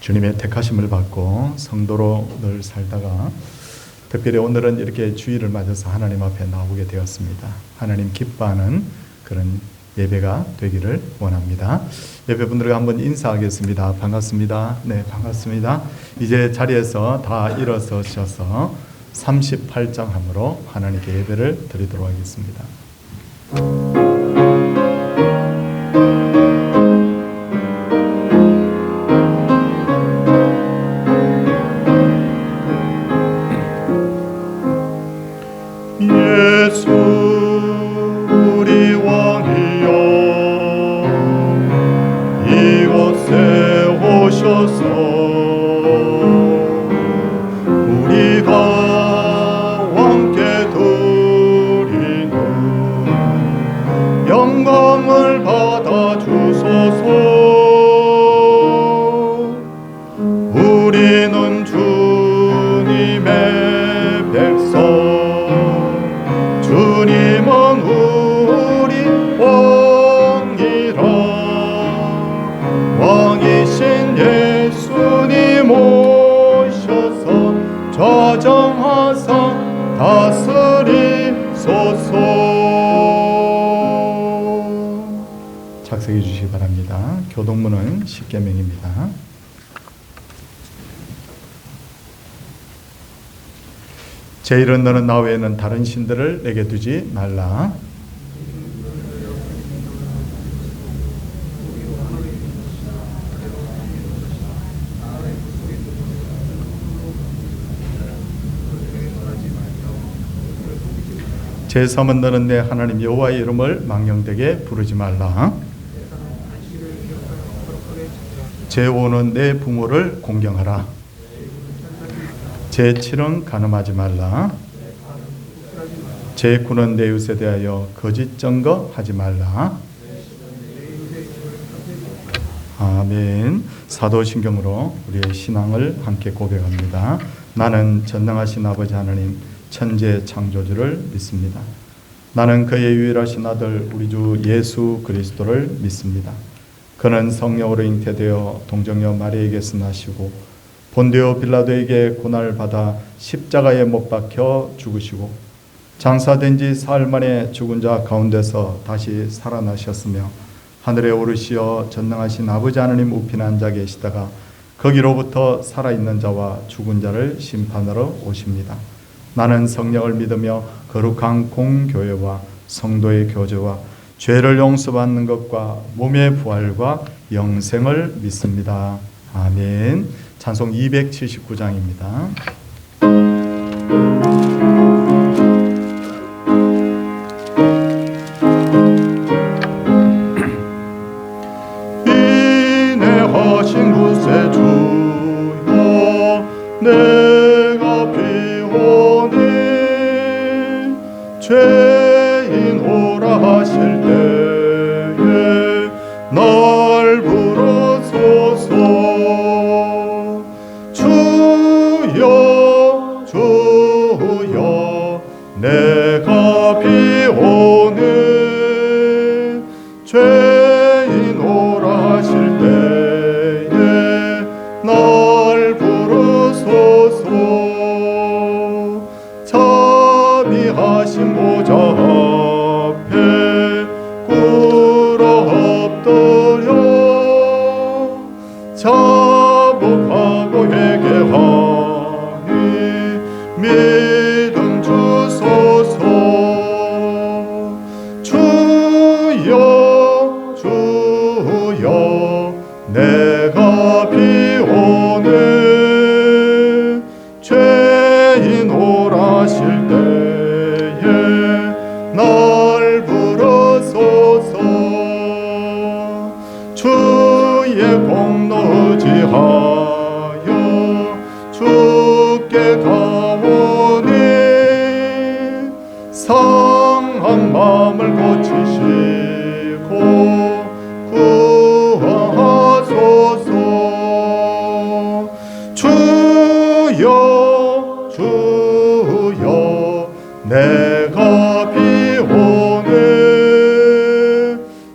주님의 택하심을 받고 성도로 늘 살다가 특별히 오늘은 이렇게 주일을 맞아서 하나님 앞에 나오게 되었습니다. 하나님 기뻐하는 그런 예배가 되기를 원합니다. 예배분들과 한번 인사하겠습니다. 반갑습니다. 네, 반갑습니다. 이제 자리에서 다 일어서셔서 38장 함으로 하나님께 예배를 드리도록 하겠습니다. 예수 우리 왕이여 이곳에 오셔서 우리가 왕께 드리는 영광을 받아 주소서. 우리는 주님의 백성, 주님은 우리 왕이라. 왕이신 예수님 오셔서 좌정하사 다스리소서. 작성해 주시기 바랍니다. 교동문은 10계명입니다. 제1은 너는 나 외에는 다른 신들을 내게 두지 말라. 제3은 너는 내 하나님 여호와의 이름을 망령되게 부르지 말라. 제5는 내 부모를 공경하라. 제7은 간음하지 말라. 제9는 내 이웃에 대하여 거짓 증거하지 말라. 아멘. 사도신경으로 우리의 신앙을 함께 고백합니다. 나는 전능하신 아버지 하나님 천재 창조주를 믿습니다. 나는 그의 유일하신 아들 우리 주 예수 그리스도를 믿습니다. 그는 성령으로 잉태되어 동정녀 마리아에게서 나시고 본디오 빌라도에게 고난을 받아 십자가에 못 박혀 죽으시고 장사된 지 사흘 만에 죽은 자 가운데서 다시 살아나셨으며 하늘에 오르시어 전능하신 아버지 하나님 우편에 앉아 계시다가 거기로부터 살아있는 자와 죽은 자를 심판하러 오십니다. 나는 성령을 믿으며 거룩한 공교회와 성도의 교제와 죄를 용서받는 것과 몸의 부활과 영생을 믿습니다. 아멘. 찬송 279장입니다. 인내하신 구세 주여 내가 비오니 죄인 오라 하실 때에 날 부르소서. 주여 주여 내가 비오니 죄인 오라 하실 때에 날 부르소서. 자비하신 보좌 앞에 꿇어 엎드려 자복하고 회개하니 믿음 주소서. 주여 주여 내가 비오니 죄인 오라 하실 때에 날 부르소서. 주의 공로 의지하여 주께 가오니 상한 마음을 고치시고 구하소서. 주여 주여 내가 비오니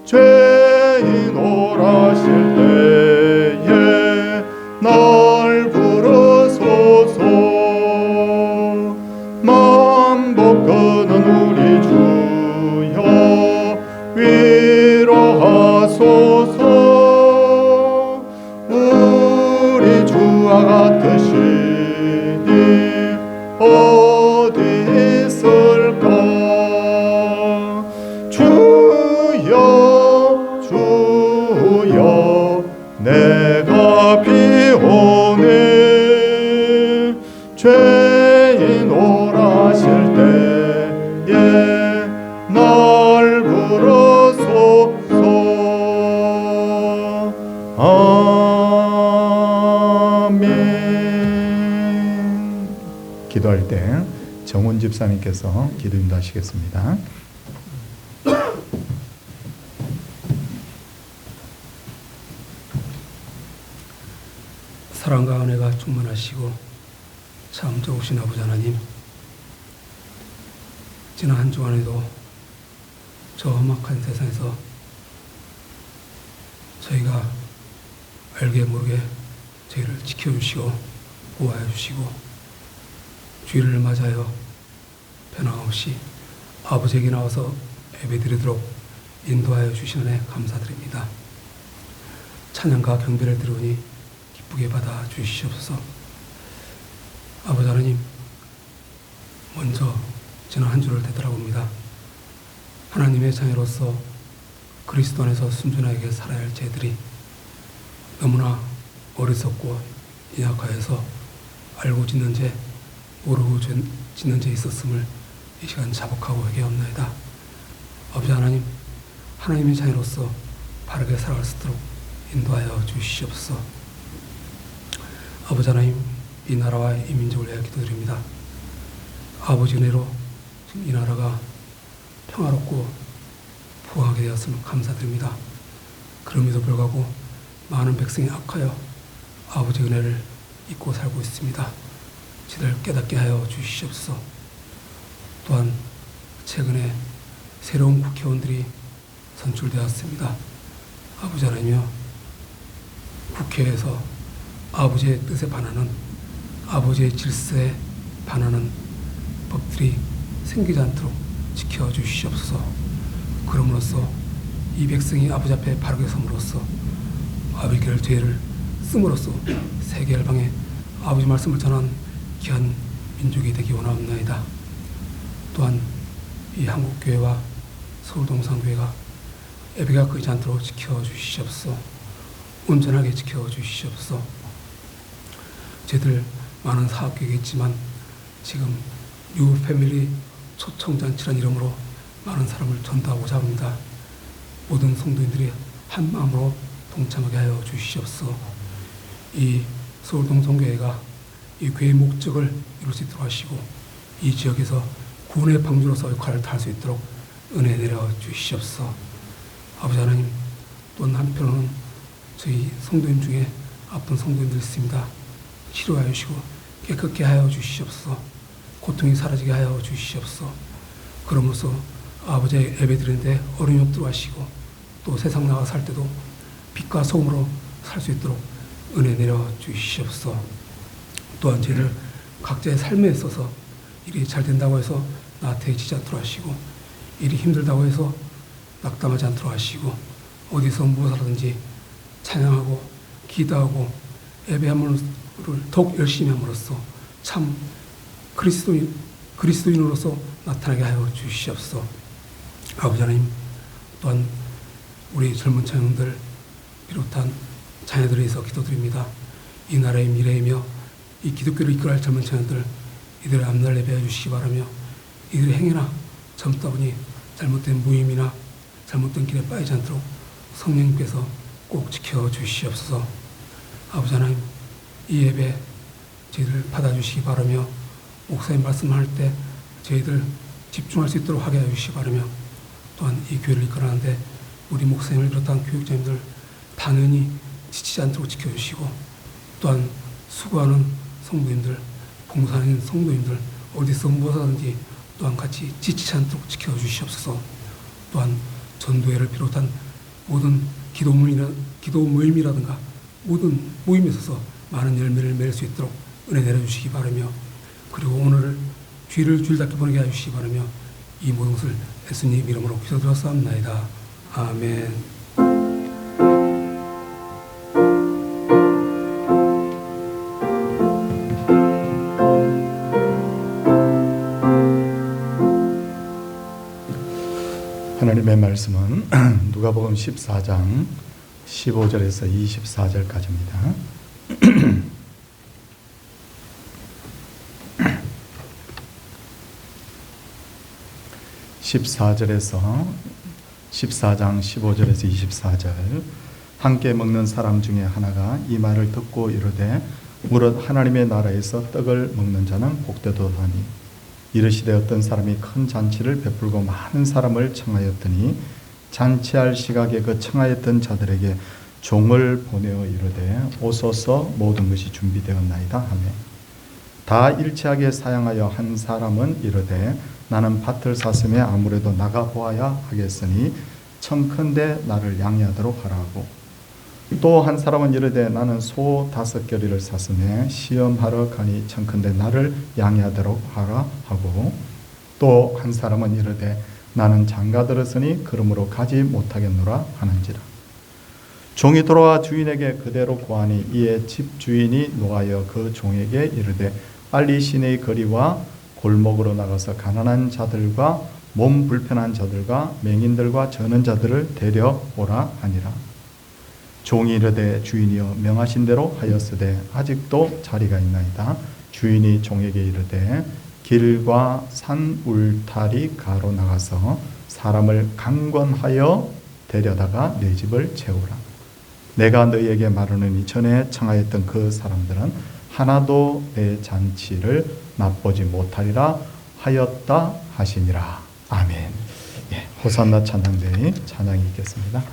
죄인 오라 하실 때 내가 비오니 죄인 오라실 때에 날 부르소서. 아멘. 기도할 때 정훈 집사님께서 기도 인도하시겠습니다. 사랑과 은혜가 충만하시고 참 좋으신 아버지 하나님, 지난 한 주간에도 저 험악한 세상에서 저희가 알게 모르게 저희를 지켜주시고 보호하여 주시고 주일을 맞아요 변함없이 아버지에게 나와서 예배드리도록 인도하여 주신 은혜 감사드립니다. 찬양과 경배를 드리오니 기쁘게 받아 주시옵소서. 아버지 하나님, 먼저 지난 한 주를 되돌아봅니다. 하나님의 자녀로서 그리스도 안에서 순전하게 살아야 할 저희들이 너무나 어리석고 연약하여서 알고 짓는 죄, 모르고 짓는 죄 있었음을 이 시간 자복하고 회개하옵나이다. 아버지 하나님, 하나님의 자녀로서 바르게 살아갈 수 있도록 인도하여 주시옵소서. 아버지 하나님, 이 나라와 이 민족을 위하여 기도드립니다. 아버지 은혜로 지금 이 나라가 평화롭고 부강하게 되었음을 감사드립니다. 그럼에도 불구하고 많은 백성이 악하여 아버지 은혜를 잊고 살고 있습니다. 저희들 깨닫게 하여 주시옵소서. 또한 최근에 새로운 국회의원들이 선출되었습니다. 아버지 하나님이여, 국회에서 아버지의 뜻에 반하는, 아버지의 질서에 반하는 법들이 생기지 않도록 지켜주시옵소서. 그럼으로써 이 백성이 아버지 앞에 바르게 섬으로써 아버지의 죄를 쓰므로써 세계 열방에 아버지 말씀을 전한 귀한 민족이 되기 원하옵나이다. 또한 이 한국교회와 서울동산교회가 예배가 끊이지 않도록 지켜주시옵소서. 온전하게 지켜주시옵소서. 저희들 많은 사업계획이 있지만 지금 뉴 패밀리 초청잔치란 이름으로 많은 사람을 전도하고자 합니다. 모든 성도인들이 한 마음으로 동참하게 하여 주시옵소서. 이 서울동성교회가 이 교회의 목적을 이룰 수 있도록 하시고 이 지역에서 구원의 방주로서 역할을 다할 수 있도록 은혜 내려 주시옵소서. 아버지 하나님, 또 한편으로는 저희 성도인 중에 아픈 성도인들이 있습니다. 치료하여 주시고 깨끗게 하여 주시옵소서. 고통이 사라지게 하여 주시옵소서. 그러면서 아버지의 예배 드리는데 어려움이 없도록 하시고 또 세상 나가 살 때도 빛과 소금으로 살 수 있도록 은혜 내려 주시옵소서. 또한 저희를 각자의 삶에 있어서 일이 잘 된다고 해서 나태해지지 않도록 하시고 일이 힘들다고 해서 낙담하지 않도록 하시고 어디서 무엇을 하든지 찬양하고 기도하고 예배함을 더욱 열심히 함으로써 참 그리스도인으로서 나타나게 하여 주시옵소서. 아버지 하나님, 또한 우리 젊은 청년들 비롯한 자녀들에 대해서 기도드립니다. 이 나라의 미래이며 이 기독교를 이끌어갈 젊은 청년들, 이들의 앞날 예배해 주시기 바라며 이들의 행위나 젊다 보니 잘못된 무임이나 잘못된 길에 빠지지 않도록 성령님께서 꼭 지켜주시옵소서. 아버지 하나님, 이 예배 저희들 받아주시기 바라며 목사님 말씀할 때 저희들 집중할 수 있도록 하게 해주시기 바라며 또한 이 교회를 이끌어가는데 우리 목사님을 비롯한 교육자님들 당연히 지치지 않도록 지켜주시고 또한 수고하는 성도님들, 봉사하는 성도님들 어디서 무엇하든지 또한 같이 지치지 않도록 지켜주시옵소서. 또한 전도회를 비롯한 모든 기도 모임이라든가 모든 모임에 있어서 많은 열매를 맺을 수 있도록 은혜 내려주시기 바라며 그리고 오늘을 주일답게 보내게 해주시기 바라며 이 모든 것을 예수님 이름으로 기도드렸사옵나이다. 아멘. 하나님의 말씀은 누가복음 14장 15절에서 24절까지입니다. 14절에서 14장 15절에서 24절. 함께 먹는 사람 중에 하나가 이 말을 듣고 이르되 무릇 하나님의 나라에서 떡을 먹는 자는 복되도다니 이르시되 어떤 사람이 큰 잔치를 베풀고 많은 사람을 청하였더니 잔치할 시각에 그 청하였던 자들에게 종을 보내어 이르되 오소서 모든 것이 준비되었나이다 하며 다 일치하게 사양하여 한 사람은 이르되 나는 밭을 샀으며 아무래도 나가 보아야 하겠으니 청컨대 나를 양해하도록 하라고. 또 한 사람은 이르되 나는 소 5겨리를 샀으며 시험하러 가니 청컨대 나를 양해하도록 하라 하고. 또 한 사람은 이르되 나는 장가 들었으니 그러므로 가지 못하겠노라 하는지라. 종이 돌아와 주인에게 그대로 고하니 이에 집 주인이 노하여 그 종에게 이르되 빨리 시내의 거리와 골목으로 나가서 가난한 자들과 몸 불편한 자들과 맹인들과 저는 자들을 데려오라 하니라. 종이 이르되 주인이여 명하신 대로 하였으되 아직도 자리가 있나이다. 주인이 종에게 이르되 길과 산 울타리 가로 나가서 사람을 강권하여 데려다가 내 집을 채우라. 내가 너희에게 말하느니 전에 청하였던 그 사람들은 하나도 내 잔치를 맛보지 못하리라 하였다 하시니라. 아멘. 예, 호산나 찬양대의 찬양이 있겠습니다.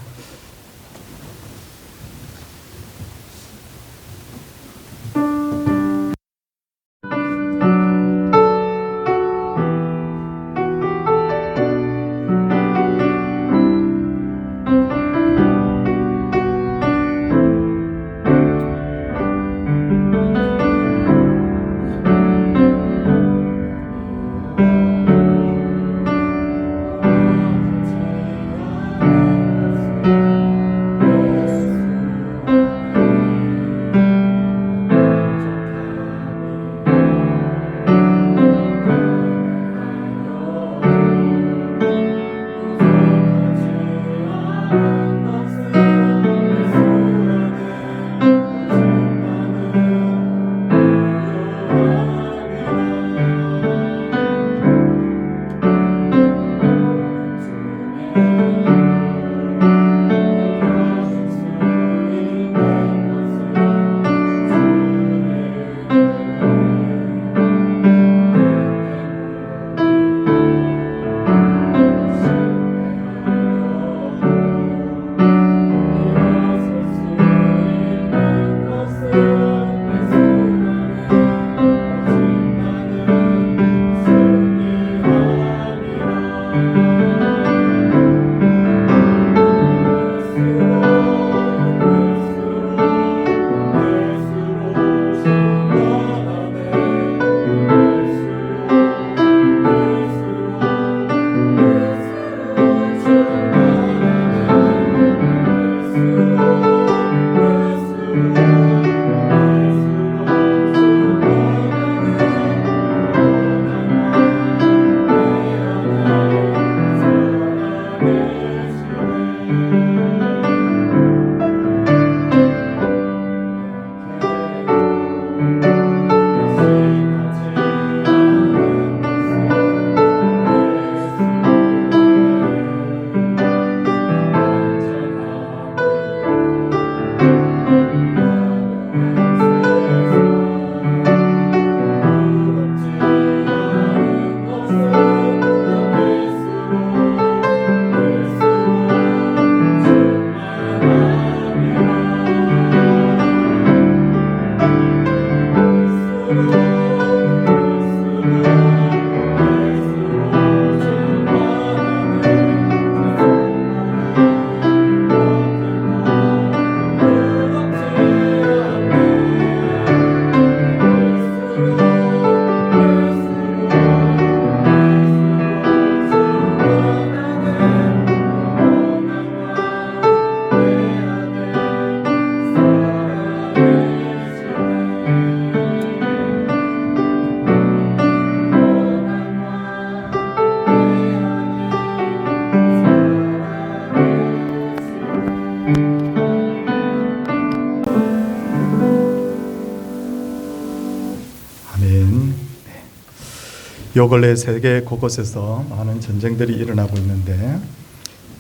요 근래 세계 곳곳에서 많은 전쟁들이 일어나고 있는데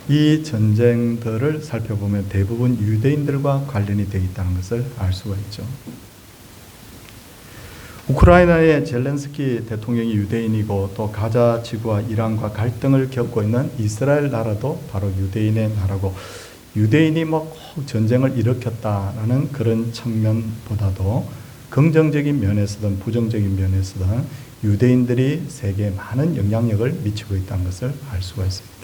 이 전쟁들을 살펴보면 대부분 유대인들과 관련이 되어 있다는 것을 알 수가 있죠. 우크라이나의 젤렌스키 대통령이 유대인이고 또 가자 지구와 이란과 갈등을 겪고 있는 이스라엘 나라도 바로 유대인의 나라고, 유대인이 뭐 전쟁을 일으켰다라는 그런 측면보다도 긍정적인 면에서든 부정적인 면에서든 유대인들이 세계에 많은 영향력을 미치고 있다는 것을 알 수가 있습니다.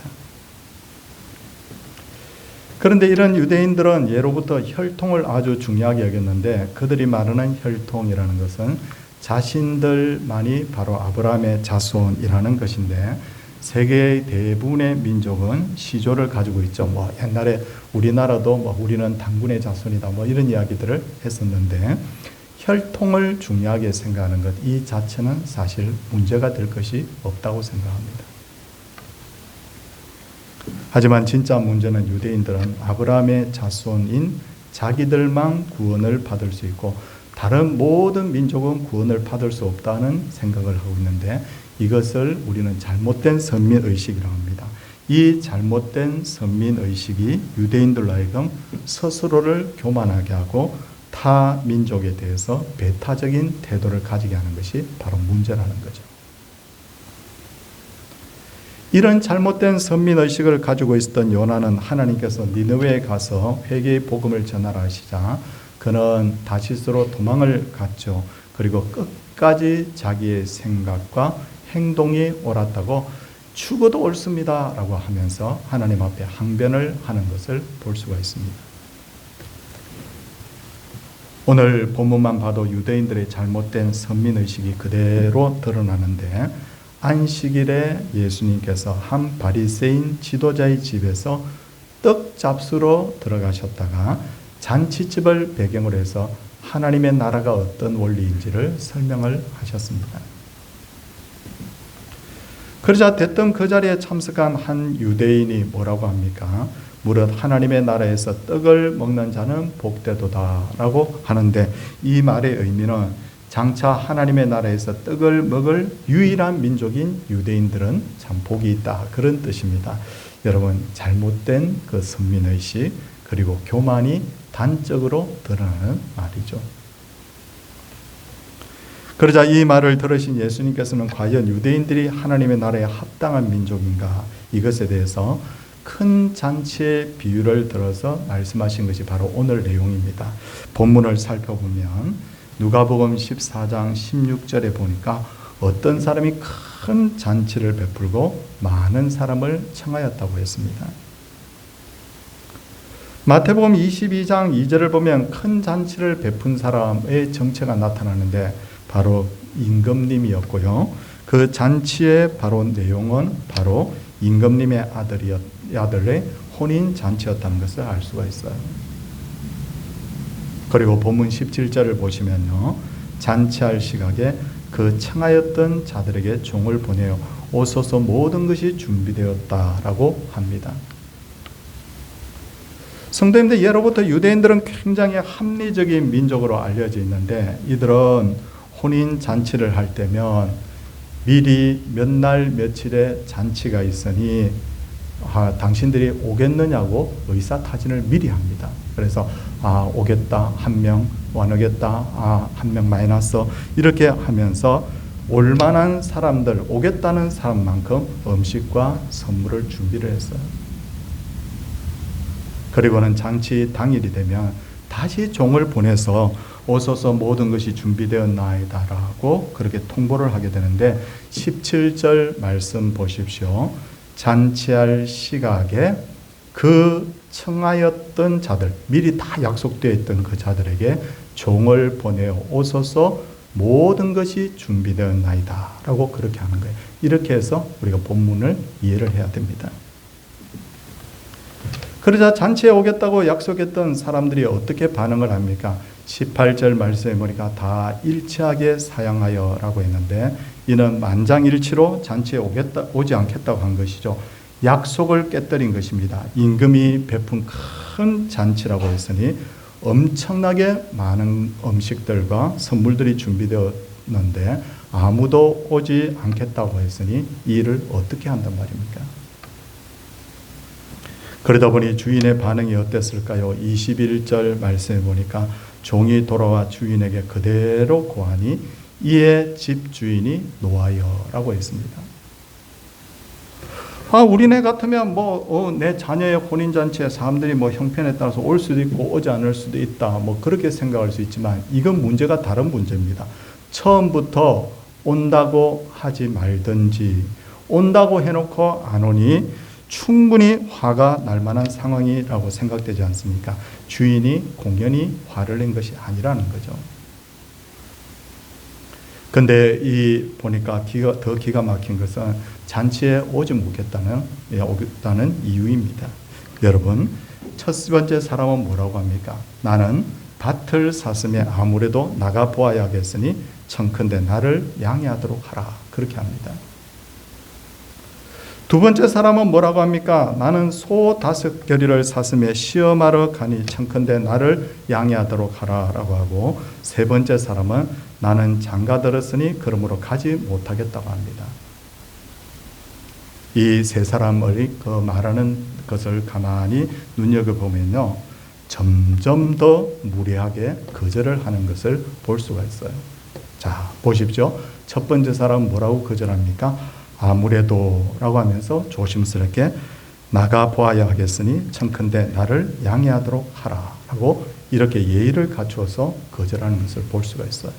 그런데 이런 유대인들은 예로부터 혈통을 아주 중요하게 여겼는데 그들이 말하는 혈통이라는 것은 자신들만이 바로 아브라함의 자손이라는 것인데 세계의 대부분의 민족은 시조를 가지고 있죠. 뭐 옛날에 우리나라도 뭐 우리는 당군의 자손이다 뭐 이런 이야기들을 했었는데 혈통을 중요하게 생각하는 것 이 자체는 사실 문제가 될 것이 없다고 생각합니다. 하지만 진짜 문제는 유대인들은 아브라함의 자손인 자기들만 구원을 받을 수 있고 다른 모든 민족은 구원을 받을 수 없다는 생각을 하고 있는데 이것을 우리는 잘못된 선민의식이라고 합니다. 이 잘못된 선민의식이 유대인들로 하여금 스스로를 교만하게 하고 타 민족에 대해서 배타적인 태도를 가지게 하는 것이 바로 문제라는 거죠. 이런 잘못된 선민의식을 가지고 있었던 요나는 하나님께서 니느웨에 가서 회개의 복음을 전하라 하시자 그는 다시스로 도망을 갔죠. 그리고 끝까지 자기의 생각과 행동이 옳았다고 죽어도 옳습니다 라고 하면서 하나님 앞에 항변을 하는 것을 볼 수가 있습니다. 오늘 본문만 봐도 유대인들의 잘못된 선민의식이 그대로 드러나는데 안식일에 예수님께서 한 바리새인 지도자의 집에서 떡 잡수러 들어가셨다가 잔치집을 배경으로 해서 하나님의 나라가 어떤 원리인지를 설명을 하셨습니다. 그러자 대뜸 그 자리에 참석한 한 유대인이 뭐라고 합니까? 무릇 하나님의 나라에서 떡을 먹는 자는 복되도다 라고 하는데 이 말의 의미는 장차 하나님의 나라에서 떡을 먹을 유일한 민족인 유대인들은 참 복이 있다 그런 뜻입니다. 여러분 잘못된 그 선민의식 그리고 교만이 단적으로 드러나는 말이죠. 그러자 이 말을 들으신 예수님께서는 과연 유대인들이 하나님의 나라에 합당한 민족인가 이것에 대해서 큰 잔치의 비유를 들어서 말씀하신 것이 바로 오늘 내용입니다. 본문을 살펴보면 누가복음 14장 16절에 보니까 어떤 사람이 큰 잔치를 베풀고 많은 사람을 청하였다고 했습니다. 마태복음 22장 2절을 보면 큰 잔치를 베푼 사람의 정체가 나타나는데 바로 임금님이었고요. 그 잔치의 바로 내용은 바로 임금님의 아들의 혼인 잔치였다는 것을 알 수가 있어요. 그리고 본문 17절을 보시면요. 잔치할 시각에 그 청하였던 자들에게 종을 보내어 오소서 모든 것이 준비되었다라고 합니다. 성도님들 예로부터 유대인들은 굉장히 합리적인 민족으로 알려져 있는데 이들은 혼인 잔치를 할 때면 미리 몇 날 며칠의 잔치가 있으니 당신들이 오겠느냐고 의사타진을 미리 합니다. 그래서 오겠다 한 명, 안 오겠다 한 명 마이너스 이렇게 하면서 올만한 사람들 오겠다는 사람만큼 음식과 선물을 준비를 했어요. 그리고는 잔치 당일이 되면 다시 종을 보내서 오소서 모든 것이 준비되었나이다 라고 그렇게 통보를 하게 되는데 17절 말씀 보십시오. 잔치할 시각에 그 청하였던 자들 미리 다 약속되어 있던 그 자들에게 종을 보내어 오소서 모든 것이 준비되었나이다 라고 그렇게 하는 거예요. 이렇게 해서 우리가 본문을 이해를 해야 됩니다. 그러자 잔치에 오겠다고 약속했던 사람들이 어떻게 반응을 합니까? 18절 말씀에 보니까 다 일치하게 사양하여 라고 했는데 이는 만장일치로 잔치에 오지 않겠다고 한 것이죠. 약속을 깨뜨린 것입니다. 임금이 베푼 큰 잔치라고 했으니 엄청나게 많은 음식들과 선물들이 준비되어 불렀는데 아무도 오지 않겠다고 했으니 이 일을 어떻게 한단 말입니까? 그러다 보니 주인의 반응이 어땠을까요? 21절 말씀에 보니까 종이 돌아와 주인에게 그대로 고하니 이에 집 주인이 노하여라고 했습니다. 우리네 같으면 내 자녀의 혼인잔치에 사람들이 형편에 따라서 올 수도 있고 오지 않을 수도 있다. 그렇게 생각할 수 있지만 이건 문제가 다른 문제입니다. 처음부터 온다고 하지 말든지 온다고 해놓고 안 오니 충분히 화가 날 만한 상황이라고 생각되지 않습니까? 주인이 공연히 화를 낸 것이 아니라는 거죠. 근데 보니까 더 기가 막힌 것은 잔치에 오지 못겠다는 이유입니다. 여러분, 첫 번째 사람은 뭐라고 합니까? 나는 밭을 샀음에 아무래도 나가 보아야겠으니 청컨대 나를 양해하도록 하라. 그렇게 합니다. 두 번째 사람은 뭐라고 합니까? 나는 소 5겨리를 샀음에 시험하러 가니 청컨대 나를 양해하도록 하라라고 하고, 세 번째 사람은 나는 장가 들었으니 그러므로 가지 못하겠다고 합니다. 이 세 사람의 그 말하는 것을 가만히 눈여겨보면요, 점점 더 무례하게 거절을 하는 것을 볼 수가 있어요. 자, 보십시오. 첫 번째 사람은 뭐라고 거절합니까? 아무래도 라고 하면서 조심스럽게 나가 보아야 하겠으니 청컨대 나를 양해하도록 하라 라고 이렇게 예의를 갖추어서 거절하는 것을 볼 수가 있어요.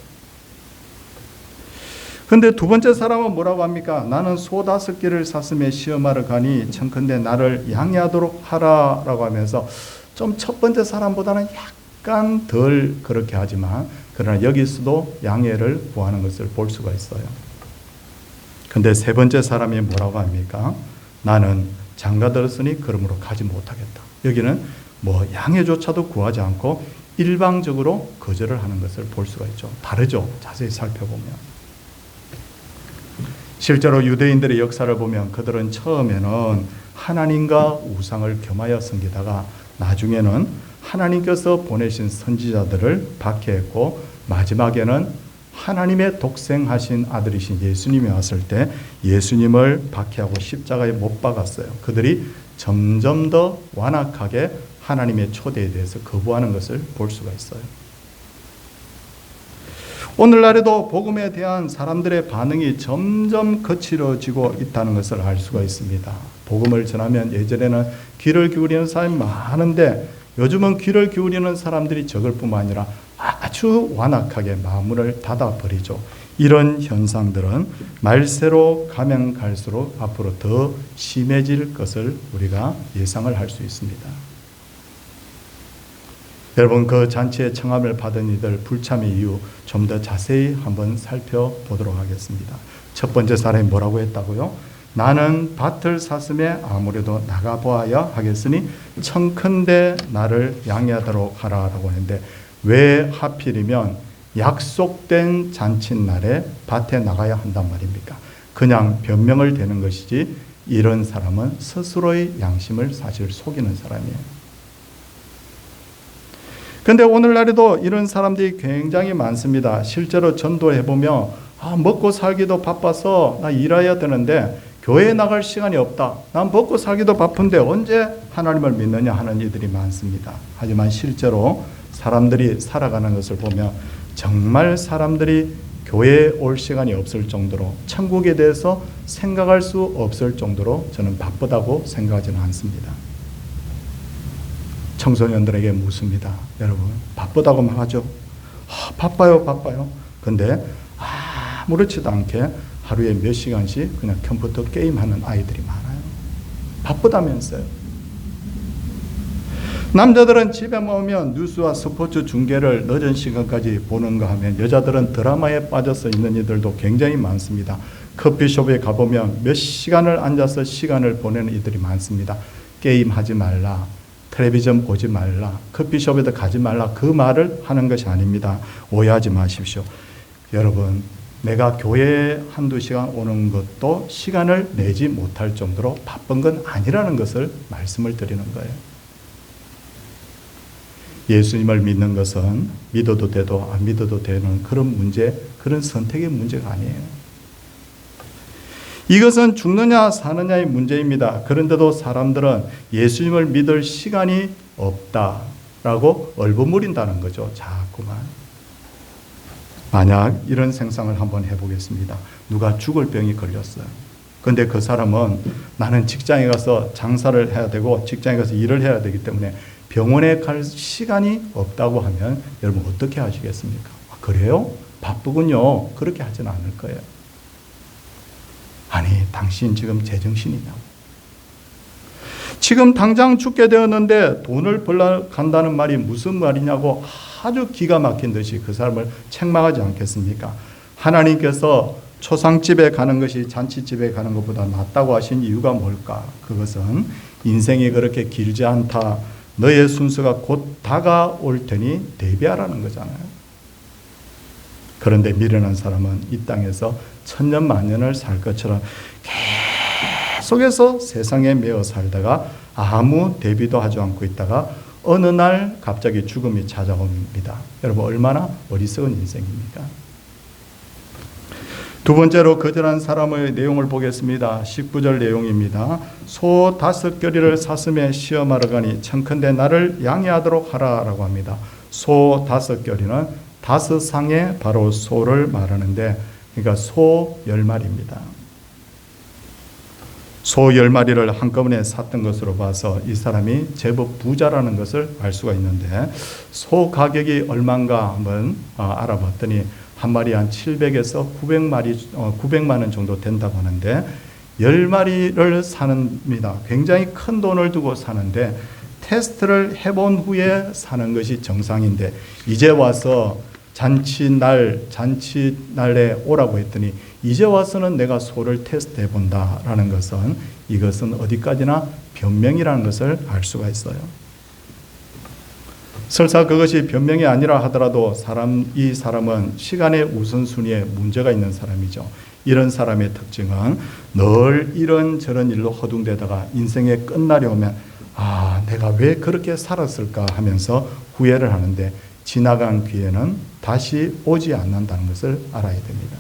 근데 두 번째 사람은 뭐라고 합니까? 나는 소 5개를 샀음에 시험하러 가니 청컨대 나를 양해하도록 하라 라고 하면서 좀 첫 번째 사람보다는 약간 덜 그렇게 하지만 그러나 여기서도 양해를 구하는 것을 볼 수가 있어요. 근데 세 번째 사람이 뭐라고 합니까? 나는 장가 들었으니 그러므로 가지 못하겠다. 여기는 양해조차도 구하지 않고 일방적으로 거절을 하는 것을 볼 수가 있죠. 다르죠. 자세히 살펴보면. 실제로 유대인들의 역사를 보면 그들은 처음에는 하나님과 우상을 겸하여 섬기다가 나중에는 하나님께서 보내신 선지자들을 박해했고 마지막에는 하나님의 독생하신 아들이신 예수님이 왔을 때 예수님을 박해하고 십자가에 못 박았어요. 그들이 점점 더 완악하게 하나님의 초대에 대해서 거부하는 것을 볼 수가 있어요. 오늘날에도 복음에 대한 사람들의 반응이 점점 거칠어지고 있다는 것을 알 수가 있습니다. 복음을 전하면 예전에는 귀를 기울이는 사람이 많은데 요즘은 귀를 기울이는 사람들이 적을 뿐만 아니라 아주 완악하게 마음을 닫아버리죠. 이런 현상들은 말세로 가면 갈수록 앞으로 더 심해질 것을 우리가 예상을 할 수 있습니다. 여러분, 그 잔치에 청함을 받은 이들 불참의 이유 좀 더 자세히 한번 살펴보도록 하겠습니다. 첫 번째 사람이 뭐라고 했다고요? 나는 밭을 샀음에 아무래도 나가보아야 하겠으니 청컨대 나를 양해하도록 하라라고 했는데 왜 하필이면 약속된 잔칫날에 밭에 나가야 한단 말입니까? 그냥 변명을 대는 것이지 이런 사람은 스스로의 양심을 사실 속이는 사람이에요. 근데 오늘날에도 이런 사람들이 굉장히 많습니다. 실제로 전도해보면 먹고 살기도 바빠서 나 일해야 되는데 교회에 나갈 시간이 없다. 난 먹고 살기도 바쁜데 언제 하나님을 믿느냐 하는 이들이 많습니다. 하지만 실제로 사람들이 살아가는 것을 보면 정말 사람들이 교회에 올 시간이 없을 정도로 천국에 대해서 생각할 수 없을 정도로 저는 바쁘다고 생각하지는 않습니다. 청소년들에게 묻습니다. 여러분, 바쁘다고만 하죠. 바빠요. 근데 아무렇지도 않게 하루에 몇 시간씩 그냥 컴퓨터 게임하는 아이들이 많아요. 바쁘다면서요. 남자들은 집에 오면 뉴스와 스포츠 중계를 늦은 시간까지 보는가 하면 여자들은 드라마에 빠져서 있는 이들도 굉장히 많습니다. 커피숍에 가보면 몇 시간을 앉아서 시간을 보내는 이들이 많습니다. 게임하지 말라, 텔레비전 보지 말라, 커피숍에도 가지 말라, 그 말을 하는 것이 아닙니다. 오해하지 마십시오. 여러분, 내가 교회에 한두 시간 오는 것도 시간을 내지 못할 정도로 바쁜 건 아니라는 것을 말씀을 드리는 거예요. 예수님을 믿는 것은 믿어도 돼도 안 믿어도 되는 그런 문제, 그런 선택의 문제가 아니에요. 이것은 죽느냐 사느냐의 문제입니다. 그런데도 사람들은 예수님을 믿을 시간이 없다라고 얼버무린다는 거죠. 자꾸만. 만약 이런 생각을 한번 해보겠습니다. 누가 죽을 병이 걸렸어요. 근데 그 사람은 나는 직장에 가서 장사를 해야 되고 직장에 가서 일을 해야 되기 때문에 병원에 갈 시간이 없다고 하면 여러분 어떻게 하시겠습니까? 아, 그래요? 바쁘군요. 그렇게 하지는 않을 거예요. 아니, 당신 지금 제정신이냐고. 지금 당장 죽게 되었는데 돈을 벌러 간다는 말이 무슨 말이냐고 아주 기가 막힌 듯이 그 사람을 책망하지 않겠습니까? 하나님께서 초상집에 가는 것이 잔치집에 가는 것보다 낫다고 하신 이유가 뭘까? 그것은 인생이 그렇게 길지 않다. 너의 순서가 곧 다가올 테니 대비하라는 거잖아요. 그런데 미련한 사람은 이 땅에서 천년만년을 살 것처럼 계속해서 세상에 매여 살다가 아무 대비도 하지 않고 있다가 어느 날 갑자기 죽음이 찾아옵니다. 여러분 얼마나 어리석은 인생입니까? 두 번째로 거절한 사람의 내용을 보겠습니다. 19절 내용입니다. 소 5겨리를 사슴에 시험하러 가니 청컨대 나를 양해하도록 하라라고 합니다. 소 5겨리는 5상의 바로 소를 말하는데 그러니까 소 10마리입니다. 소 10마리를 한꺼번에 샀던 것으로 봐서 이 사람이 제법 부자라는 것을 알 수가 있는데 소 가격이 얼마인가 한번 알아봤더니 한 마리 한 700에서 900만 원 정도 된다고 하는데 10마리를 사는입니다. 굉장히 큰 돈을 두고 사는데 테스트를 해본 후에 사는 것이 정상인데 이제 와서 잔치날에 오라고 했더니 이제 와서는 내가 소를 테스트해 본다라는 것은 이것은 어디까지나 변명이라는 것을 알 수가 있어요. 설사 그것이 변명이 아니라 하더라도 이 사람은 시간의 우선순위에 문제가 있는 사람이죠. 이런 사람의 특징은 늘 이런저런 일로 허둥대다가 인생의 끝날이 오면 아, 내가 왜 그렇게 살았을까 하면서 후회를 하는데 지나간 기회는 다시 오지 않는다는 것을 알아야 됩니다.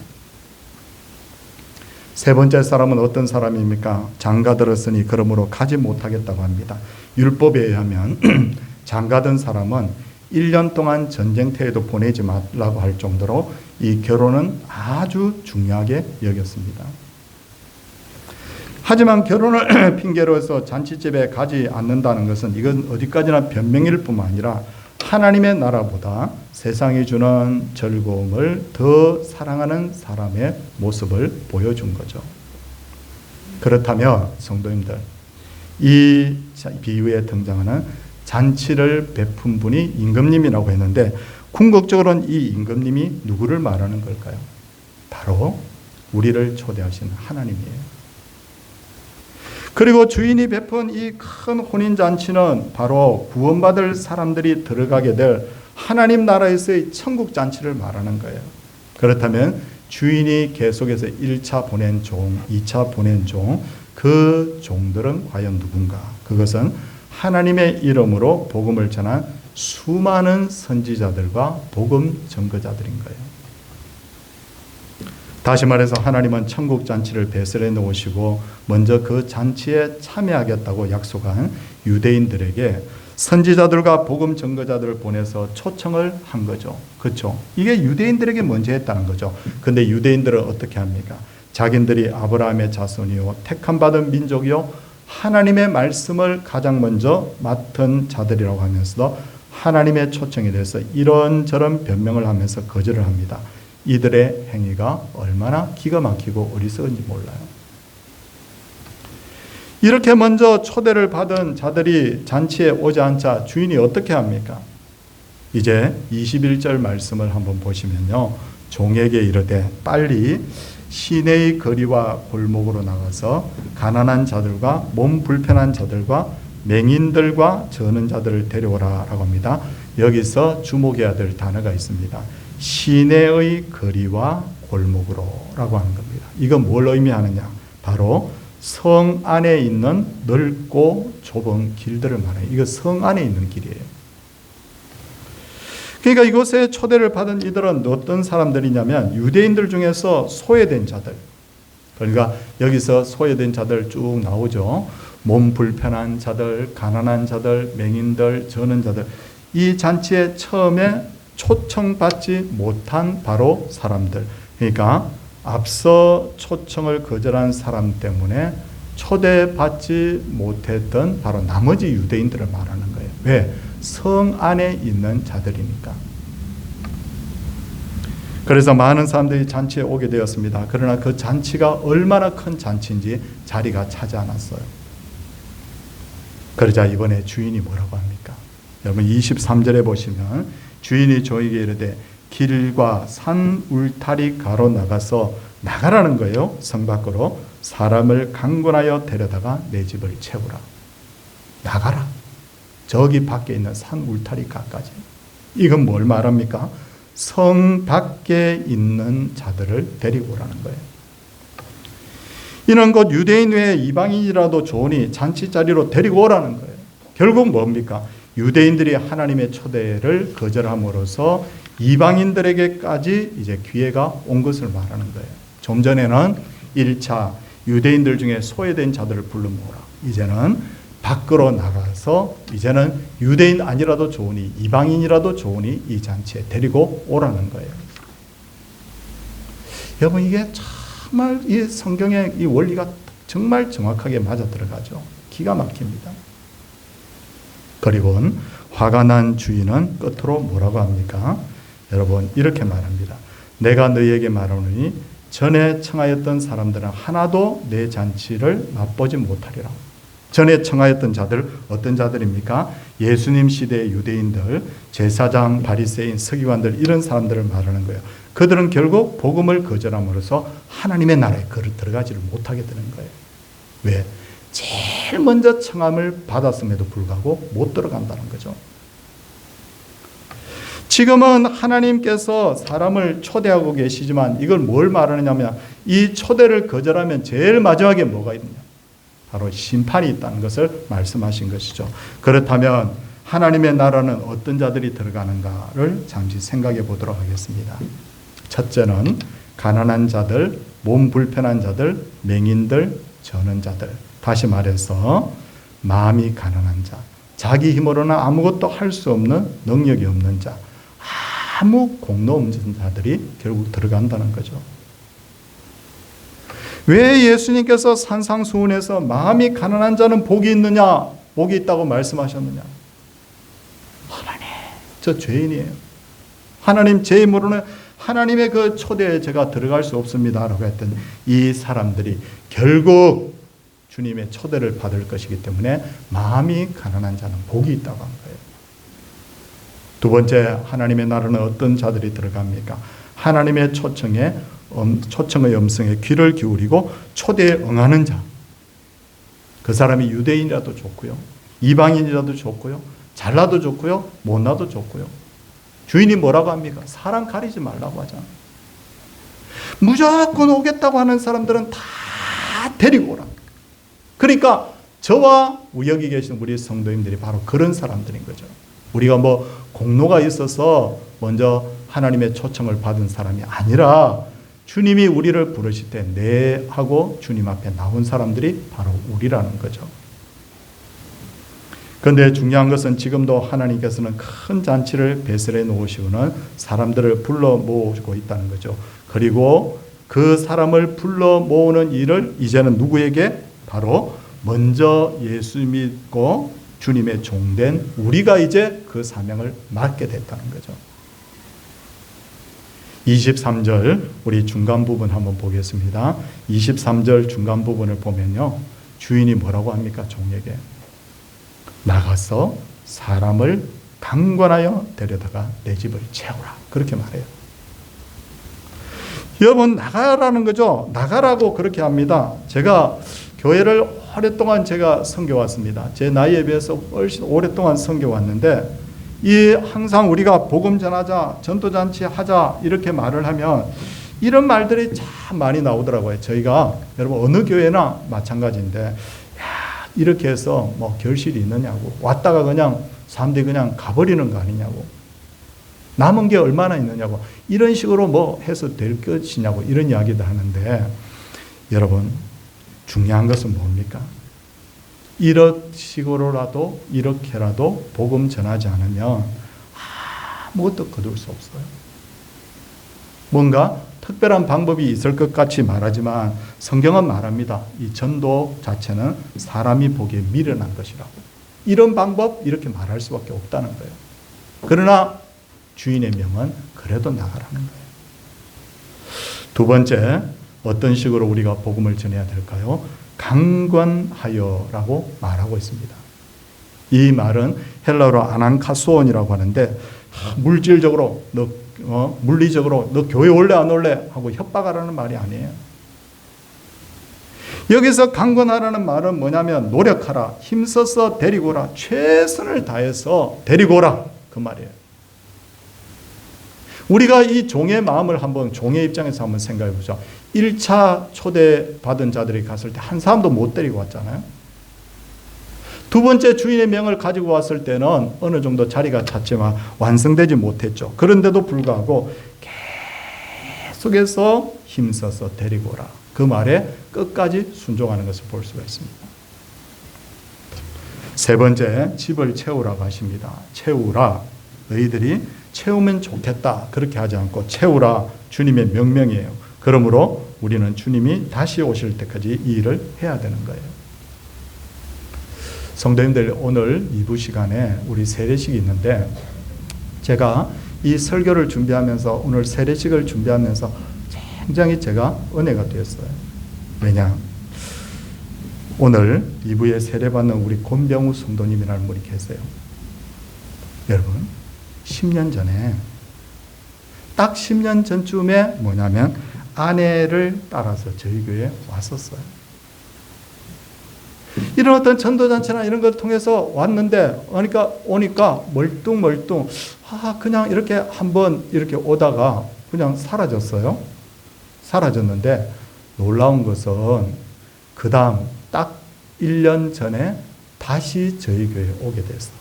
세 번째 사람은 어떤 사람입니까? 장가들었으니 그러므로 가지 못하겠다고 합니다. 율법에 의하면 장가든 사람은 1년 동안 전쟁터에도 보내지 말라고 할 정도로 이 결혼은 아주 중요하게 여겼습니다. 하지만 결혼을 핑계로 해서 잔치집에 가지 않는다는 것은 이건 어디까지나 변명일 뿐만 아니라 하나님의 나라보다 세상이 주는 즐거움을 더 사랑하는 사람의 모습을 보여준 거죠. 그렇다면 성도님들, 이 비유에 등장하는 잔치를 베푼 분이 임금님이라고 했는데 궁극적으로는 이 임금님이 누구를 말하는 걸까요? 바로 우리를 초대하신 하나님이에요. 그리고 주인이 베푼 이 큰 혼인잔치는 바로 구원받을 사람들이 들어가게 될 하나님 나라에서의 천국잔치를 말하는 거예요. 그렇다면 주인이 계속해서 1차 보낸 종, 2차 보낸 종, 그 종들은 과연 누군가? 그것은 하나님의 이름으로 복음을 전한 수많은 선지자들과 복음 전거자들인 거예요. 다시 말해서 하나님은 천국 잔치를 배설해 놓으시고 먼저 그 잔치에 참여하겠다고 약속한 유대인들에게 선지자들과 복음 전거자들을 보내서 초청을 한 거죠. 그렇죠? 이게 유대인들에게 먼저 했다는 거죠. 근데 유대인들은 어떻게 합니까? 자기들이 아브라함의 자손이요 택함 받은 민족이요 하나님의 말씀을 가장 먼저 맡은 자들이라고 하면서도 하나님의 초청에 대해서 이런저런 변명을 하면서 거절을 합니다. 이들의 행위가 얼마나 기가 막히고 어리석은지 몰라요. 이렇게 먼저 초대를 받은 자들이 잔치에 오지 않자 주인이 어떻게 합니까? 이제 21절 말씀을 한번 보시면요. 종에게 이르되 빨리 시내의 거리와 골목으로 나가서 가난한 자들과 몸 불편한 자들과 맹인들과 저는 자들을 데려오라 라고 합니다. 여기서 주목해야 될 단어가 있습니다. 시내의 거리와 골목으로 라고 하는 겁니다. 이건 뭘 의미하느냐? 바로 성 안에 있는 넓고 좁은 길들을 말해요. 이거 성 안에 있는 길이에요. 그러니까 이곳에 초대를 받은 이들은 어떤 사람들이냐면 유대인들 중에서 소외된 자들. 그러니까 여기서 소외된 자들 쭉 나오죠. 몸 불편한 자들, 가난한 자들, 맹인들, 저는 자들. 이 잔치에 처음에 초청받지 못한 바로 사람들. 그러니까 앞서 초청을 거절한 사람 때문에 초대받지 못했던 바로 나머지 유대인들을 말하는 거예요. 왜? 성 안에 있는 자들이니까. 그래서 많은 사람들이 잔치에 오게 되었습니다. 그러나 그 잔치가 얼마나 큰 잔치인지 자리가 차지 않았어요. 그러자 이번에 주인이 뭐라고 합니까? 여러분 23절에 보시면 주인이 저에게 이르되 길과 산 울타리 가로 나가라는 거예요. 성 밖으로 사람을 강권하여 데려다가 내 집을 채우라. 나가라. 저기 밖에 있는 산 울타리 가까지. 이건 뭘 말합니까? 성 밖에 있는 자들을 데리고 오라는 거예요. 이는 곧 유대인 외에 이방인이라도 좋으니 잔치 자리로 데리고 오라는 거예요. 결국 뭡니까? 유대인들이 하나님의 초대를 거절함으로써 이방인들에게까지 이제 기회가 온 것을 말하는 거예요. 좀 전에는 1차 유대인들 중에 소외된 자들을 불러 모으라. 이제는 밖으로 나가서 이제는 유대인 아니라도 좋으니 이방인이라도 좋으니 이 잔치에 데리고 오라는 거예요. 여러분 이게 정말 이 성경의 이 원리가 정말 정확하게 맞아 들어가죠. 기가 막힙니다. 그리고 화가 난 주인은 끝으로 뭐라고 합니까? 여러분 이렇게 말합니다. 내가 너희에게 말하노니 전에 청하였던 사람들은 하나도 내 잔치를 맛보지 못하리라. 전에 청하였던 자들 어떤 자들입니까? 예수님 시대의 유대인들, 제사장, 바리새인, 서기관들 이런 사람들을 말하는 거예요. 그들은 결국 복음을 거절함으로써 하나님의 나라에 들어가지를 못하게 되는 거예요. 왜? 제일 먼저 청함을 받았음에도 불구하고 못 들어간다는 거죠. 지금은 하나님께서 사람을 초대하고 계시지만 이걸 뭘 말하느냐면 이 초대를 거절하면 제일 마지막에 뭐가 있느냐? 바로 심판이 있다는 것을 말씀하신 것이죠. 그렇다면 하나님의 나라는 어떤 자들이 들어가는가를 잠시 생각해 보도록 하겠습니다. 첫째는 가난한 자들, 몸 불편한 자들, 맹인들, 저는 자들. 다시 말해서 마음이 가난한 자, 자기 힘으로는 아무것도 할 수 없는 능력이 없는 자, 아무 공로 없는 자들이 결국 들어간다는 거죠. 왜 예수님께서 산상수훈에서 마음이 가난한 자는 복이 있느냐, 복이 있다고 말씀하셨느냐? 하나님, 저 죄인이에요. 하나님 제 힘으로는 하나님의 그 초대에 제가 들어갈 수 없습니다 라고 했던 이 사람들이 결국 주님의 초대를 받을 것이기 때문에 마음이 가난한 자는 복이 있다고 한 거예요. 두 번째, 하나님의 나라는 어떤 자들이 들어갑니까? 하나님의 초청의 음성에 귀를 기울이고 초대에 응하는 자. 그 사람이 유대인이라도 좋고요, 이방인이라도 좋고요, 잘나도 좋고요, 못나도 좋고요. 주인이 뭐라고 합니까? 사람 가리지 말라고 하잖아요. 무조건 오겠다고 하는 사람들은 다 데리고 오라. 그러니까 저와 여기 계신 우리 성도님들이 바로 그런 사람들인 거죠. 우리가 뭐 공로가 있어서 먼저 하나님의 초청을 받은 사람이 아니라 주님이 우리를 부르실 때 네 하고 주님 앞에 나온 사람들이 바로 우리라는 거죠. 그런데 중요한 것은 지금도 하나님께서는 큰 잔치를 배설해 놓으시고는 사람들을 불러 모으고 있다는 거죠. 그리고 그 사람을 불러 모으는 일을 이제는 누구에게? 바로 먼저 예수 믿고 주님의 종된 우리가 이제 그 사명을 맡게 됐다는 거죠. 23절 우리 중간 부분 한번 보겠습니다. 23절 중간 부분을 보면요, 주인이 뭐라고 합니까? 종에게 나가서 사람을 강권하여 데려다가 내 집을 채우라, 그렇게 말해요. 여러분 나가라는 거죠. 나가라고 그렇게 합니다. 제가 교회를 오랫동안 제가 섬겨왔습니다. 제 나이에 비해서 훨씬 오랫동안 섬겨왔는데 항상 우리가 복음 전하자, 전도잔치 하자 이렇게 말을 하면 이런 말들이 참 많이 나오더라고요. 저희가 여러분 어느 교회나 마찬가지인데 야, 이렇게 해서 뭐 결실이 있느냐고, 왔다가 그냥 사람들이 그냥 가버리는 거 아니냐고. 남은 게 얼마나 있느냐고 이런 식으로 뭐 해서 될 것이냐고 이런 이야기도 하는데 여러분 중요한 것은 뭡니까? 이런 식으로라도 이렇게라도 복음 전하지 않으면 아무것도 거둘 수 없어요. 뭔가 특별한 방법이 있을 것 같이 말하지만 성경은 말합니다. 이 전도 자체는 사람이 보기에 미련한 것이라고. 이런 방법 이렇게 말할 수밖에 없다는 거예요. 그러나 주인의 명은 그래도 나가라는 거예요. 두 번째, 어떤 식으로 우리가 복음을 전해야 될까요? 강권하여라고 말하고 있습니다. 이 말은 헬라어로 아난카소온이라고 하는데 물질적으로 물리적으로 너 교회 올래 안 올래 하고 협박하라는 말이 아니에요. 여기서 강권하라는 말은 뭐냐면 노력하라, 힘써서 데리고 오라, 최선을 다해서 데리고 오라 그 말이에요. 우리가 이 종의 마음을 한번 종의 입장에서 한번 생각해 보죠. 1차 초대받은 자들이 갔을 때 한 사람도 못 데리고 왔잖아요. 두 번째 주인의 명을 가지고 왔을 때는 어느 정도 자리가 찼지만 완성되지 못했죠. 그런데도 불구하고 계속해서 힘써서 데리고 오라. 그 말에 끝까지 순종하는 것을 볼 수가 있습니다. 세 번째, 집을 채우라고 하십니다. 채우라. 너희들이 채우면 좋겠다. 그렇게 하지 않고 채우라. 주님의 명령이에요. 그러므로 우리는 주님이 다시 오실 때까지 이 일을 해야 되는 거예요. 성도님들, 오늘 2부 시간에 우리 세례식이 있는데 제가 이 설교를 준비하면서 오늘 세례식을 준비하면서 굉장히 제가 은혜가 되었어요. 왜냐? 오늘 2부에 세례받는 우리 권병우 성도님이라는 분이 계세요. 여러분 10년 전에 딱 10년 전쯤에 뭐냐면 아내를 따라서 저희 교회에 왔었어요. 이런 어떤 전도잔치나 이런 걸 통해서 왔는데 오니까 멀뚱멀뚱 그냥 이렇게 한번 이렇게 오다가 그냥 사라졌어요. 사라졌는데 놀라운 것은 그 다음 딱 1년 전에 다시 저희 교회에 오게 됐어요.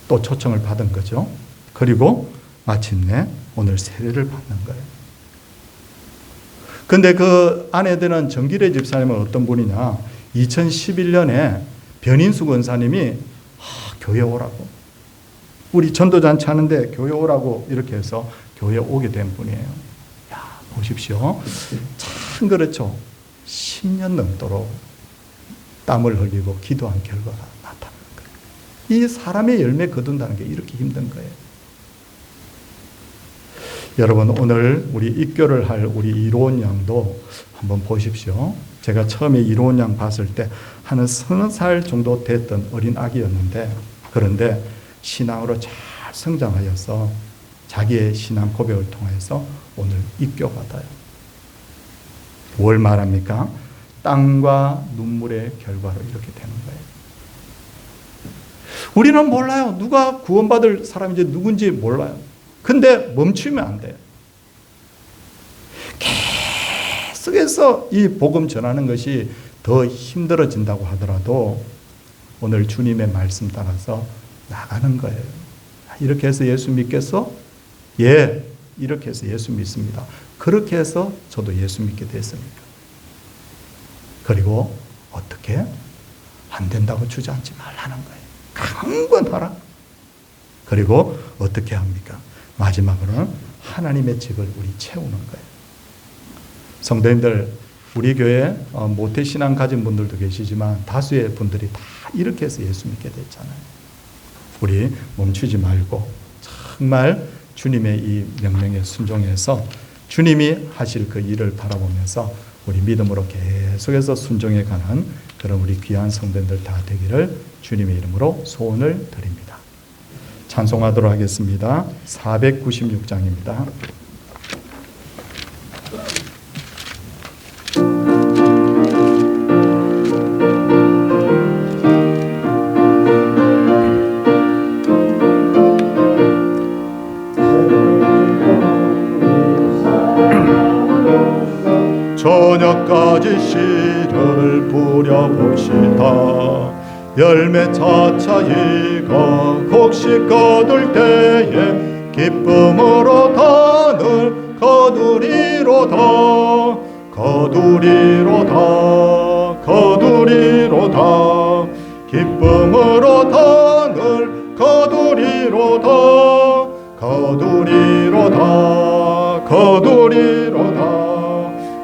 또 초청을 받은 거죠. 그리고 마침내 오늘 세례를 받는 거예요. 근데 그 아내들은 정기래 집사님은 어떤 분이냐? 2011년에 변인수 권사님이 교회 오라고. 우리 전도잔치 하는데 교회 오라고 이렇게 해서 교회에 오게 된 분이에요. 야, 보십시오. 참 그렇죠. 10년 넘도록 땀을 흘리고 기도한 결과가 나타나는 거예요. 이 사람의 열매 거둔다는 게 이렇게 힘든 거예요. 여러분 오늘 우리 입교를 할 우리 이로운 양도 한번 보십시오. 제가 처음에 이로운 양 봤을 때 한 30살 정도 됐던 어린 아기였는데 그런데 신앙으로 잘 성장하여서 자기의 신앙 고백을 통해서 오늘 입교 받아요. 뭘 말합니까? 땀과 눈물의 결과로 이렇게 되는 거예요. 우리는 몰라요. 누가 구원받을 사람인지 누군지 몰라요. 근데 멈추면 안 돼요. 계속해서 이 복음 전하는 것이 더 힘들어진다고 하더라도 오늘 주님의 말씀 따라서 나가는 거예요. 이렇게 해서 예수 믿겠어? 예, 이렇게 해서 예수 믿습니다. 그렇게 해서 저도 예수 믿게 됐습니다. 그리고 어떻게? 안 된다고 주저앉지 말라는 거예요. 강권하라. 그리고 어떻게 합니까? 마지막으로는 하나님의 집을 우리 채우는 거예요. 성도님들, 우리 교회에 모태신앙 가진 분들도 계시지만 다수의 분들이 다 이렇게 해서 예수 믿게 됐잖아요. 우리 멈추지 말고 정말 주님의 이 명령에 순종해서 주님이 하실 그 일을 바라보면서 우리 믿음으로 계속해서 순종해가는 그런 우리 귀한 성도님들 다 되기를 주님의 이름으로 소원을 드립니다. 찬송하도록 하겠습니다. 496장입니다. 저녁까지 씨를 뿌려봅시다. 열매 차차 익어 곡식 거둘 때에 기쁨으로 단을 거두리로다. 거두리로다. 거두리로다. 기쁨으로 단을 거두리로다. 거두리로다. 거두리로다.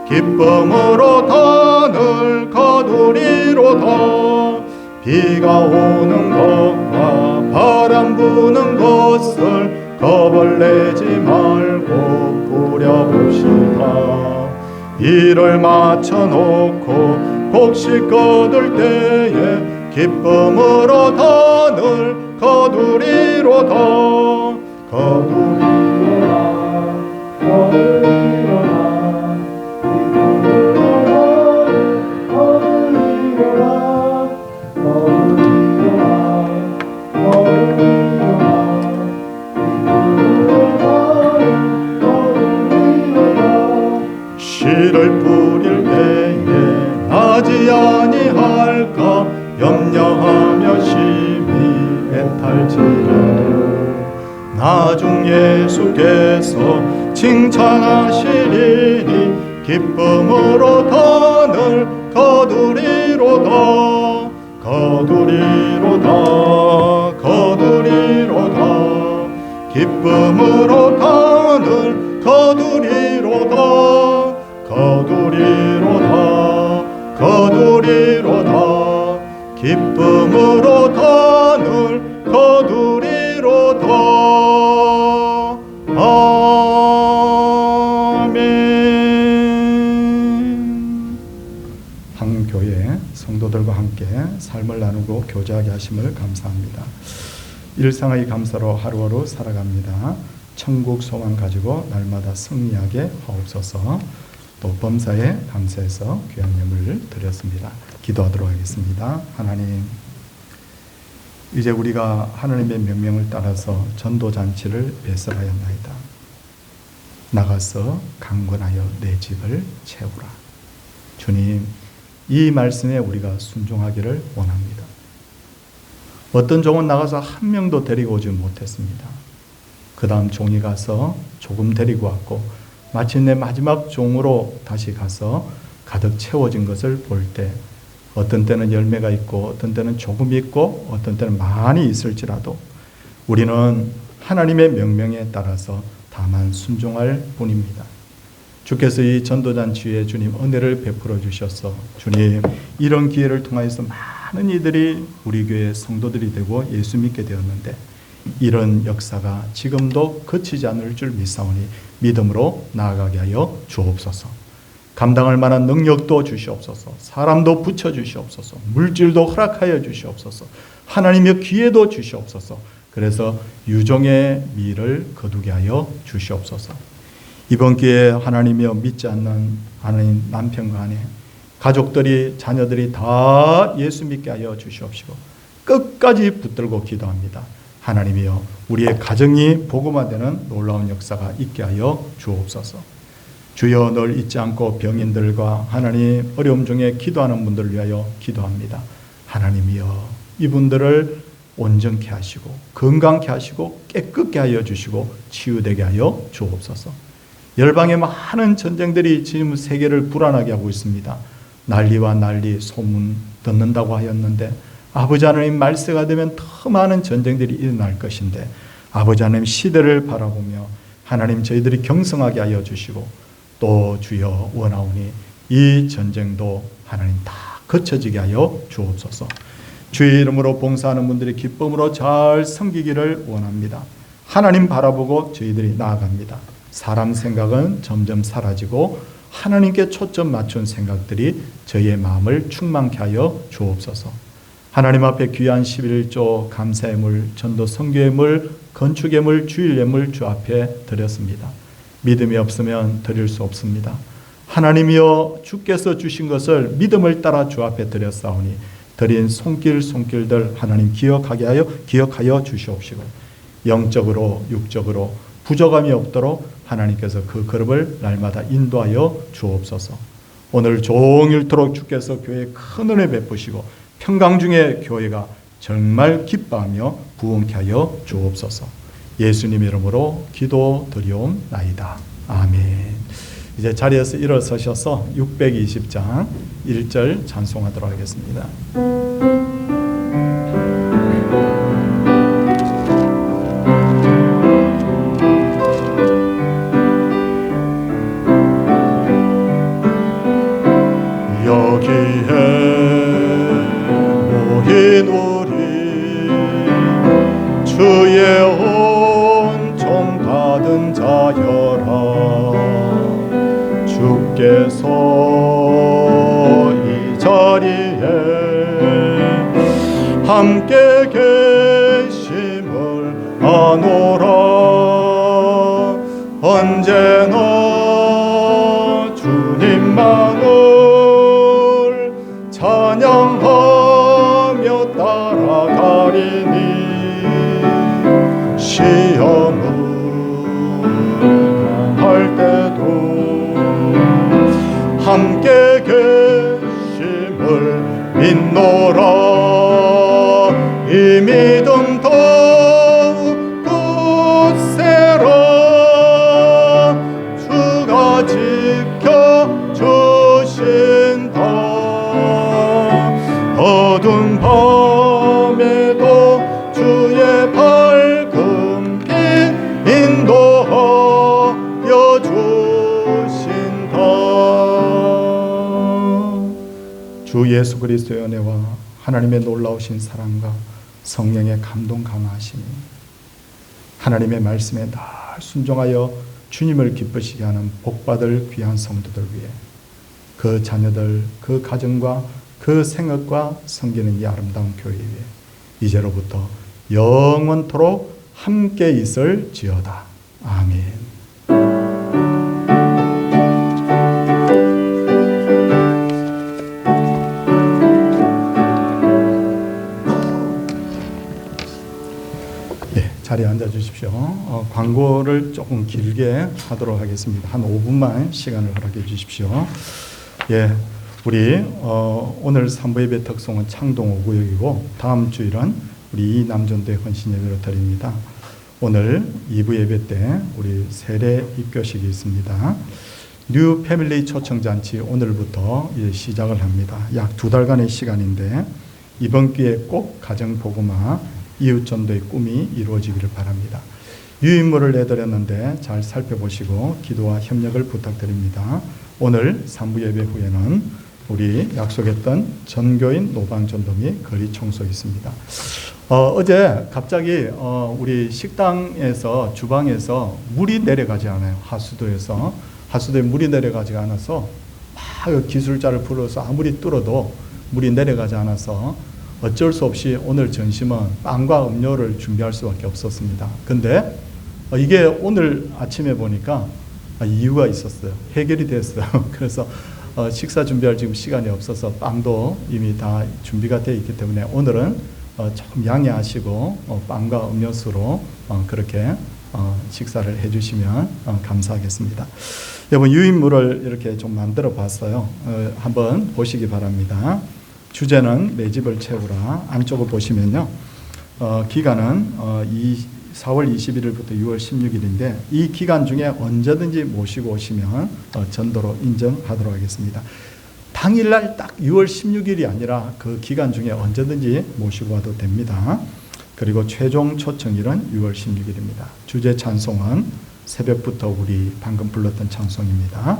기쁨으로 단을 거두리로다. 비가 오는 것과 바람 부는 것을 겁을 내지 말고 부려봅시다. 이를 맞춰놓고 곡식 거둘 때에 기쁨으로 단을 거두리로다. 거두리로다. 거두리로다. 씨를 뿌릴 때에 나지 아니할까 염려하며 심히 애탈지라도 나중 예수께서 칭찬하시리니 기쁨으로 단을 거두리로다. 거두리로다. 거두리로다. 기쁨으로 단을 거두리로다. 거두리로다. 거두리로다. 기쁨으로 단을 거두리로다. 아멘. 한 교회 성도들과 함께 삶을 나누고 교제하게 하심을 감사합니다. 일상의 감사로 하루하루 살아갑니다. 천국 소망 가지고 날마다 승리하게 하옵소서. 또 범사에 감사해서 귀한 예물을 드렸습니다. 기도하도록 하겠습니다. 하나님, 이제 우리가 하나님의 명령을 따라서 전도잔치를 배설하였나이다. 나가서 강권하여 내 집을 채우라. 주님, 이 말씀에 우리가 순종하기를 원합니다. 어떤 종은 나가서 한 명도 데리고 오지 못했습니다. 그 다음 종이 가서 조금 데리고 왔고 마침내 마지막 종으로 다시 가서 가득 채워진 것을 볼 때 어떤 때는 열매가 있고 어떤 때는 조금 있고 어떤 때는 많이 있을지라도 우리는 하나님의 명령에 따라서 다만 순종할 뿐입니다. 주께서 이 전도잔치에 주님 은혜를 베풀어 주셔서 주님 이런 기회를 통하여서 많은 이들이 우리 교회 성도들이 되고 예수 믿게 되었는데 이런 역사가 지금도 그치지 않을 줄 믿사오니 믿음으로 나아가게 하여 주옵소서. 감당할 만한 능력도 주시옵소서. 사람도 붙여주시옵소서. 물질도 허락하여 주시옵소서. 하나님의 기회도 주시옵소서. 그래서 유종의 미를 거두게 하여 주시옵소서. 이번 기회에 하나님이여 믿지 않는 하나님 남편과 아내, 가족들이 자녀들이 다 예수 믿게 하여 주시옵시고 끝까지 붙들고 기도합니다. 하나님이여 우리의 가정이 복음화되는 놀라운 역사가 있게 하여 주옵소서. 주여 늘 잊지 않고 병인들과 하나님 어려움 중에 기도하는 분들을 위하여 기도합니다. 하나님이여 이분들을 온전케 하시고 건강케 하시고 깨끗게 하여 주시고 치유되게 하여 주옵소서. 열방의 많은 전쟁들이 지금 세계를 불안하게 하고 있습니다. 난리와 난리 소문 듣는다고 하였는데 아버지 하나님 말세가 되면 더 많은 전쟁들이 일어날 것인데 아버지 하나님 시대를 바라보며 하나님 저희들이 경성하게 하여 주시고 또 주여 원하오니 이 전쟁도 하나님 다 거쳐지게 하여 주옵소서. 주의 이름으로 봉사하는 분들이 기쁨으로 잘 섬기기를 원합니다. 하나님 바라보고 저희들이 나아갑니다. 사람 생각은 점점 사라지고 하나님께 초점 맞춘 생각들이 저희의 마음을 충만케 하여 주옵소서. 하나님 앞에 귀한 11조 감사의 물, 전도 선교의 물, 건축의 물, 주일의 물 주 앞에 드렸습니다. 믿음이 없으면 드릴 수 없습니다. 하나님이여 주께서 주신 것을 믿음을 따라 주 앞에 드렸사오니 드린 손길들 하나님 기억하여 주시옵시고 영적으로 육적으로 부족함이 없도록 하나님께서 그 그룹을 날마다 인도하여 주옵소서. 오늘 종일토록 주께서 교회에 큰 은혜 베푸시고 평강 중에 교회가 정말 기뻐하며 부흥케 하여 주옵소서. 예수님 이름으로 기도드리옵나이다. 아멘. 이제 자리에서 일어서셔서 620장 1절 찬송하도록 하겠습니다. 여기에 모인 우리 주의 은총 받은 자여라. 주께서 이 자리에 함께 계심을 아노라. 언제나 주님만을 찬양하며 따라가리니 시험을 당할 때도 함께 계심을 믿노라. 이 믿음 더욱 굳세라. 주가 지켜주신다. 어두운 밤에도 주의 밝은 빛 인도하여 주신다. 주 예수 그리스도의 은혜와 하나님의 놀라우신 사랑과 성령의 감동 강화하심이 하나님의 말씀에 늘 순종하여 주님을 기쁘시게 하는 복받을 귀한 성도들 위해 그 자녀들, 그 가정과 그 생업과 섬기는 이 아름다운 교회 위에 이제로부터 영원토록 함께 있을지어다. 아멘. 자리에 앉아 주십시오. 광고를 조금 길게 하도록 하겠습니다. 한 5분만 시간을 허락해 주십시오. 예, 우리 오늘 3부 예배 특송은 창동 5구역이고 다음 주일은 우리 이남전도의 헌신 예배로 드립니다. 오늘 2부 예배 때 우리 세례 입교식이 있습니다. 뉴 패밀리 초청잔치 오늘부터 이제 시작을 합니다. 약 2달간의 시간인데 이번 기회에 꼭 가정복음화 이웃전도의 꿈이 이루어지기를 바랍니다. 유인물을 내드렸는데 잘 살펴보시고 기도와 협력을 부탁드립니다. 오늘 3부 예배 후에는 우리 약속했던 전교인 노방전도 및 거리 청소 있습니다. 어제 갑자기 우리 식당에서 주방에서 물이 내려가지 않아요. 하수도에 물이 내려가지 않아서 막 기술자를 불러서 아무리 뚫어도 물이 내려가지 않아서 어쩔 수 없이 오늘 점심은 빵과 음료를 준비할 수밖에 없었습니다. 근데 이게 오늘 아침에 보니까 이유가 있었어요. 해결이 됐어요. 그래서 식사 준비할 지금 시간이 없어서 빵도 이미 다 준비가 되어 있기 때문에 오늘은 조금 양해하시고 빵과 음료수로 그렇게 식사를 해주시면 감사하겠습니다. 여러분 유인물을 이렇게 좀 만들어 봤어요. 한번 보시기 바랍니다. 주제는 내 집을 채우라. 안쪽을 보시면요. 기간은 4월 21일부터 6월 16일인데 이 기간 중에 언제든지 모시고 오시면 전도로 인정하도록 하겠습니다. 당일날 딱 6월 16일이 아니라 그 기간 중에 언제든지 모시고 와도 됩니다. 그리고 최종 초청일은 6월 16일입니다. 주제 찬송은 새벽부터 우리 방금 불렀던 찬송입니다.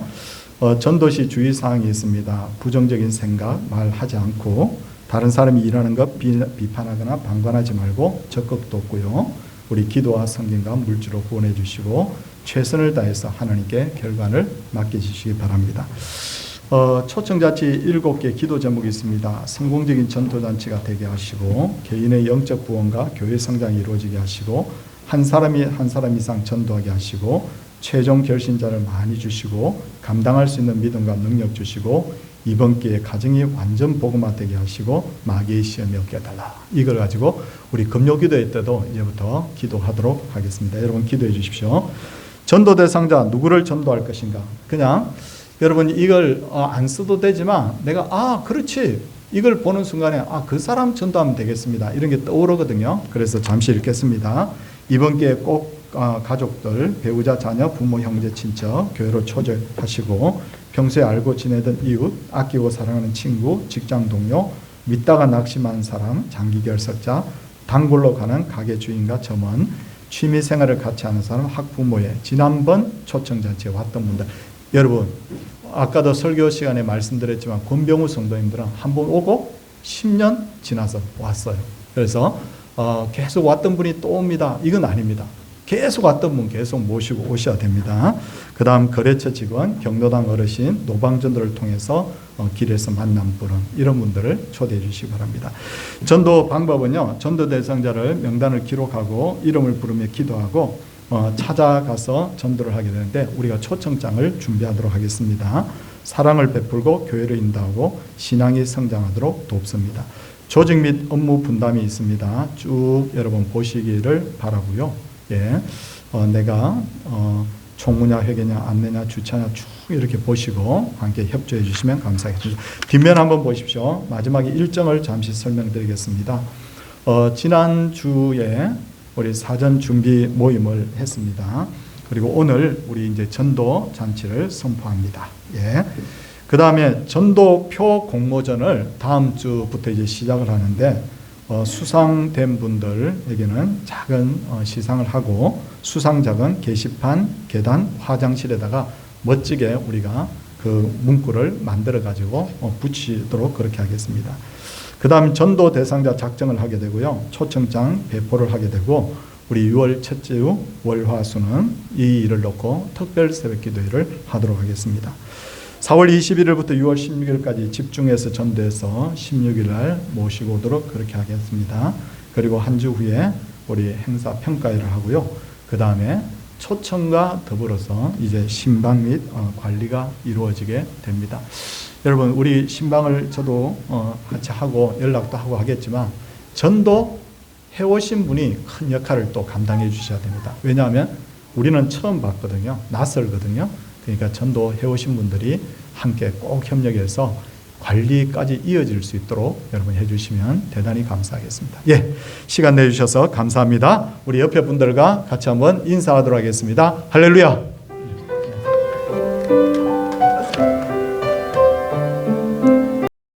전도시 주의사항이 있습니다. 부정적인 생각, 말하지 않고 다른 사람이 일하는 것 비판하거나 방관하지 말고 적극도 없고요. 우리 기도와 성경과 물주로 구원해 주시고 최선을 다해서 하나님께 결과를 맡겨주시기 바랍니다. 초청자치 7개 기도 제목이 있습니다. 성공적인 전도잔치가 되게 하시고 개인의 영적 구원과 교회 성장이 이루어지게 하시고 한 사람 이상 전도하게 하시고 최종 결신자를 많이 주시고 감당할 수 있는 믿음과 능력 주시고 이번 기회에 가정이 완전 복음화되게 하시고 마귀의 시험이 없게 해달라. 이걸 가지고 우리 금요기도회 때도 이제부터 기도하도록 하겠습니다. 여러분 기도해 주십시오. 전도 대상자 누구를 전도할 것인가? 그냥 여러분 이걸 안 써도 되지만 내가 그렇지 이걸 보는 순간에 그 사람 전도하면 되겠습니다. 이런 게 떠오르거든요. 그래서 잠시 읽겠습니다. 이번 기회에 꼭 가족들, 배우자, 자녀, 부모, 형제, 친척, 교회로 초대하시고 평소에 알고 지내던 이웃, 아끼고 사랑하는 친구, 직장 동료, 믿다가 낙심한 사람, 장기 결석자, 단골로 가는 가게 주인과 점원, 취미 생활을 같이 하는 사람, 학부모회, 지난번 초청잔치에 왔던 분들, 여러분 아까도 설교 시간에 말씀드렸지만 권병우 성도님들은 한번 오고 10년 지나서 왔어요. 그래서 계속 왔던 분이 또 옵니다. 이건 아닙니다. 계속 왔던 분 계속 모시고 오셔야 됩니다. 그 다음 거래처 직원, 경로당 어르신, 노방전도를 통해서 길에서 만난 분은 이런 분들을 초대해 주시기 바랍니다. 전도 방법은요, 전도 대상자를 명단을 기록하고 이름을 부르며 기도하고 찾아가서 전도를 하게 되는데 우리가 초청장을 준비하도록 하겠습니다. 사랑을 베풀고 교회를 인도하고 신앙이 성장하도록 돕습니다. 조직 및 업무 분담이 있습니다. 쭉 여러분 보시기를 바라고요. 예, 내가 총무냐 회계냐 안내냐 주차냐 쭉 이렇게 보시고 함께 협조해 주시면 감사하겠습니다. 뒷면 한번 보십시오. 마지막에 일정을 잠시 설명드리겠습니다. 지난주에 우리 사전 준비 모임을 했습니다. 그리고 오늘 우리 이제 전도 잔치를 선포합니다. 예. 그 다음에 전도표 공모전을 다음 주부터 이제 시작을 하는데 수상된 분들에게는 작은 시상을 하고 수상작은 게시판, 계단, 화장실에다가 멋지게 우리가 그 문구를 만들어 가지고 붙이도록 그렇게 하겠습니다. 그 다음 전도 대상자 작정을 하게 되고요. 초청장 배포를 하게 되고 우리 6월 첫째 주 월화수는 이 일을 놓고 특별 새벽기도회를 하도록 하겠습니다. 4월 21일부터 6월 16일까지 집중해서 전도해서 16일 날 모시고 오도록 그렇게 하겠습니다. 그리고 한 주 후에 우리 행사 평가회를 하고요. 그 다음에 초청과 더불어서 이제 신방 및 관리가 이루어지게 됩니다. 여러분 우리 신방을 저도 같이 하고 연락도 하고 하겠지만 전도 해오신 분이 큰 역할을 또 감당해 주셔야 됩니다. 왜냐하면 우리는 처음 봤거든요. 낯설거든요. 그러니까 전도 해오신 분들이 함께 꼭 협력해서 관리까지 이어질 수 있도록 여러분 해주시면 대단히 감사하겠습니다. 예, 시간 내주셔서 감사합니다. 우리 옆에 분들과 같이 한번 인사하도록 하겠습니다. 할렐루야.